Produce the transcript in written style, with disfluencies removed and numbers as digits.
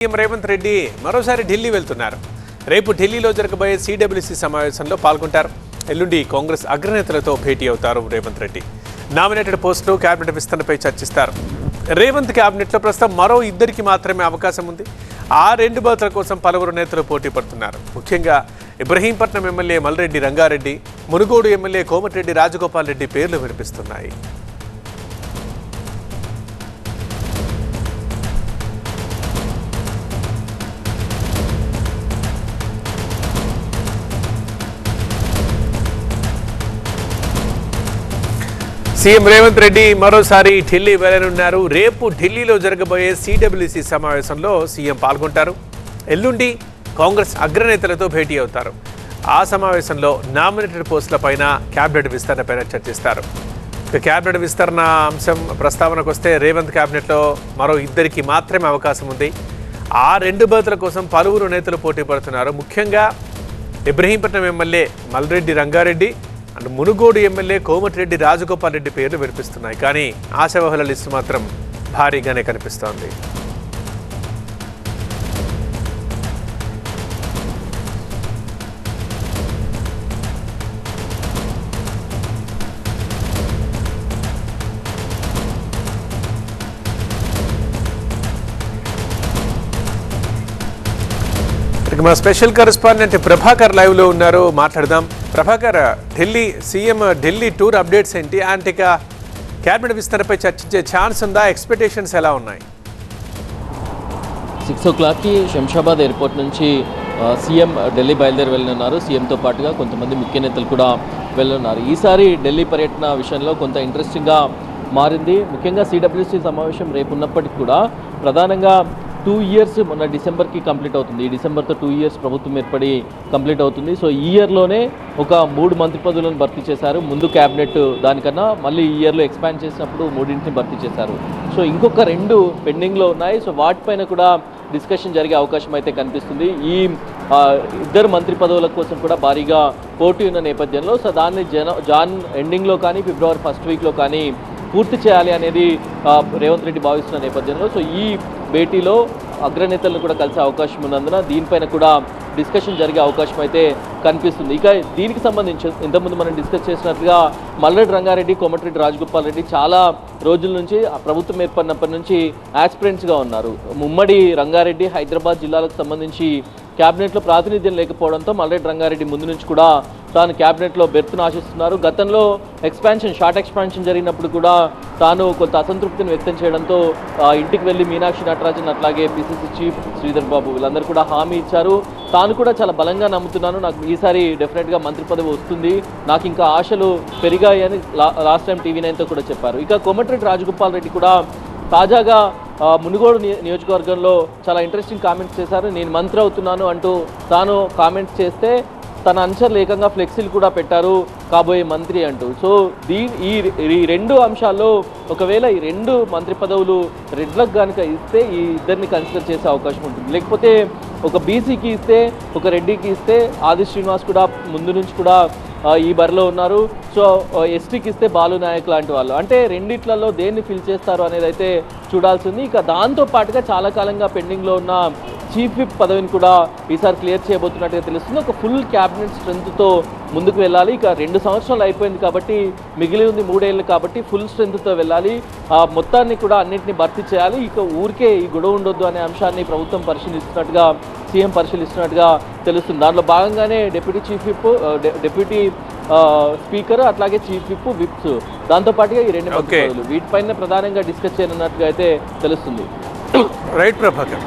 CM Revanth Reddy మరోసారి ఢిల్లీ వెళ్తున్నారు. రేపు ఢిల్లీలో జరగబోయే సిడబ్ల్యూసీ సమావేశంలో పాల్గొంటారు. ఎల్లుండి కాంగ్రెస్ అగ్రనేతలతో భేటీ అవుతారు రేవంత్ రెడ్డి. నామినేటెడ్ పోస్టులు, కేబినెట్ విస్తరణపై చర్చిస్తారు. రేవంత్ కేబినెట్లో ప్రస్తుతం మరో ఇద్దరికి మాత్రమే అవకాశం ఉంది. ఆ రెండు బర్తుల కోసం పలువురు నేతలు పోటీ పడుతున్నారు. ముఖ్యంగా ఇబ్రహీంపట్నం ఎమ్మెల్యే మల్రెడ్డి రంగారెడ్డి, మునుగోడు ఎమ్మెల్యే కోమటిరెడ్డి రాజగోపాల్ రెడ్డి పేర్లు వినిపిస్తున్నాయి. సీఎం రేవంత్ రెడ్డి మరోసారి ఢిల్లీ వెళ్లనున్నారు. రేపు ఢిల్లీలో జరగబోయే సిడబ్ల్యూసీ సమావేశంలో సీఎం పాల్గొంటారు. ఎల్లుండి కాంగ్రెస్ అగ్రనేతలతో భేటీ అవుతారు. ఆ సమావేశంలో నామినేటెడ్ పోస్టులపైన కేబినెట్ విస్తరణపైన చర్చిస్తారు. కేబినెట్ విస్తరణ అంశం ప్రస్తావనకు వస్తే రేవంత్ కేబినెట్లో మరో ఇద్దరికి మాత్రమే అవకాశం ఉంది. ఆ రెండు బర్తుల కోసం పలువురు నేతలు పోటీ పడుతున్నారు. ముఖ్యంగా Ibrahimpatnam MLA Malreddy Rangareddy and Munugode MLA Komatireddy Rajagopal Reddy పేర్లు వినిపిస్తున్నాయి. కానీ ఆశావహుల లిస్టు మాత్రం భారీగానే కనిపిస్తోంది. మా స్పెషల్ కరెస్పాండెంట్ ప్రభాకర్ లైవ్లో ఉన్నారు, మాట్లాడదాం. Prabhakar, CM Delhi tour updates ఏంటి? అండ్ ఇక క్యాబినెట్ విస్తరణపై చర్చించే ఛాన్స్ ఉందా? ఎక్స్పెక్టేషన్స్ ఎలా ఉన్నాయి? 6 o'clockకి శంషాబాద్ ఎయిర్పోర్ట్ నుంచి సీఎం ఢిల్లీ బయలుదేరి వెళ్ళనున్నారు. సీఎంతో పాటుగా కొంతమంది ముఖ్య నేతలు కూడా వెళ్ళనున్నారు. ఈసారి ఢిల్లీ పర్యటన విషయంలో కొంత ఇంట్రెస్టింగ్గా మారింది. ముఖ్యంగా సిడబ్ల్యూసీ సమావేశం రేపు ఉన్నప్పటికీ కూడా ప్రధానంగా 2 years మొన్న డిసెంబర్కి కంప్లీట్ అవుతుంది. ఈ డిసెంబర్తో 2 years ప్రభుత్వం ఏర్పడి కంప్లీట్ అవుతుంది. సో ఈ ఇయర్లోనే ఒక 3 మంత్రి పదవులను భర్తీ చేశారు. ముందు క్యాబినెట్ దానికన్నా మళ్ళీ ఈ ఇయర్లో ఎక్స్పాండ్ చేసినప్పుడు 3 భర్తీ చేశారు. సో ఇంకొక 2 పెండింగ్లో ఉన్నాయి. సో వాటిపైన కూడా డిస్కషన్ జరిగే అవకాశం అయితే కనిపిస్తుంది. ఈ ఇద్దరు మంత్రి పదవుల కోసం కూడా భారీగా పోటీ ఉన్న నేపథ్యంలో సో దాన్ని జాన్ ఎండింగ్లో కానీ ఫిబ్రవరి 1st weekలో కానీ పూర్తి చేయాలి అనేది రేవంత్ రెడ్డి భావిస్తున్న నేపథ్యంలో సో ఈ భేటీలో అగ్రనేతలను కూడా కలిసే అవకాశం ఉన్నందున దీనిపైన కూడా డిస్కషన్ జరిగే అవకాశం అయితే కనిపిస్తుంది. ఇక దీనికి సంబంధించి ఇంతకుముందు మనం డిస్కస్ చేసినట్లుగా మల్రెడ్డి రంగారెడ్డి, కోమటిరెడ్డి రాజగోపాల్ రెడ్డి చాలా రోజుల నుంచి ప్రభుత్వం ఏర్పడినప్పటి నుంచి యాస్పిరెంట్స్గా ఉన్నారు. ఉమ్మడి రంగారెడ్డి, హైదరాబాద్ జిల్లాలకు సంబంధించి క్యాబినెట్లో ప్రాతినిధ్యం లేకపోవడంతో మల్రెడ్డి రంగారెడ్డి ముందు నుంచి కూడా తాను క్యాబినెట్లో బెర్త్ను ఆశిస్తున్నారు. గతంలో షార్ట్ ఎక్స్పాన్షన్ జరిగినప్పుడు కూడా తాను కొంత అసంతృప్తిని వ్యక్తం చేయడంతో ఇంటికి వెళ్ళి మీనాక్షి నటరాజన్ అట్లాగే పిసిసి చీఫ్ శ్రీధర్ బాబు వీళ్ళందరూ కూడా హామీ ఇచ్చారు. తాను కూడా చాలా బలంగా నమ్ముతున్నాను, నాకు ఈసారి డెఫినెట్గా మంత్రి పదవి వస్తుంది, నాకు ఇంకా ఆశలు పెరిగాయని లాస్ట్ టైం TV9తో కూడా చెప్పారు. ఇక కోమటిరెడ్డి రాజగోపాల్ రెడ్డి కూడా తాజాగా మునుగోడు నియోజకవర్గంలో చాలా ఇంట్రెస్టింగ్ కామెంట్స్ చేశారు. నేను మంత్రి అవుతున్నాను అంటూ తాను కామెంట్స్ చేస్తే తన అనుచరులు ఏకంగా ఫ్లెక్సీలు కూడా పెట్టారు కాబోయే మంత్రి అంటూ. సో ఈ 2 అంశాల్లో ఒకవేళ ఈ 2 మంత్రి పదవులు రెడ్లకు కనుక ఇస్తే ఈ ఇద్దరిని కన్సిడర్ చేసే అవకాశం ఉంటుంది. లేకపోతే ఒక బీసీకి ఇస్తే, ఒక రెడ్డికి ఇస్తే ఆది శ్రీనివాస్ కూడా ముందు నుంచి కూడా ఈ బరిలో ఉన్నారు. సో ఎస్టీకి ఇస్తే బాలు నాయక్ లాంటి వాళ్ళు, అంటే రెండిట్లలో దేన్ని ఫిల్ చేస్తారు అనేది అయితే చూడాల్సింది. ఇక దాంతో పాటుగా చాలా కాలంగా పెండింగ్లో ఉన్న చీఫ్ విప్ పదవిని కూడా ఈసారి క్లియర్ చేయబోతున్నట్టుగా తెలుస్తుంది. ఒక ఫుల్ క్యాబినెట్ స్ట్రెంగ్త్తో ముందుకు వెళ్ళాలి. ఇక 2 సంవత్సరాలు అయిపోయింది కాబట్టి మిగిలి ఉంది 3 ఏళ్ళు కాబట్టి ఫుల్ స్ట్రెంగ్త్తో వెళ్ళాలి. మొత్తాన్ని కూడా అన్నింటినీ భర్తీ చేయాలి. ఇక ఊరికే ఈ గొడవ ఉండొద్దు అనే అంశాన్ని ప్రభుత్వం సీఎం పరిశీలిస్తున్నట్టుగా తెలుస్తుంది. దాంట్లో భాగంగానే deputy chief whip, deputy speaker అట్లాగే చీఫ్ విప్స్ దాంతోపాటుగా ఈ 2 పదవులు వీటిపైన ప్రధానంగా డిస్కస్ చేయనున్నట్టుగా అయితే తెలుస్తుంది. రైట్ ప్రభాకర్.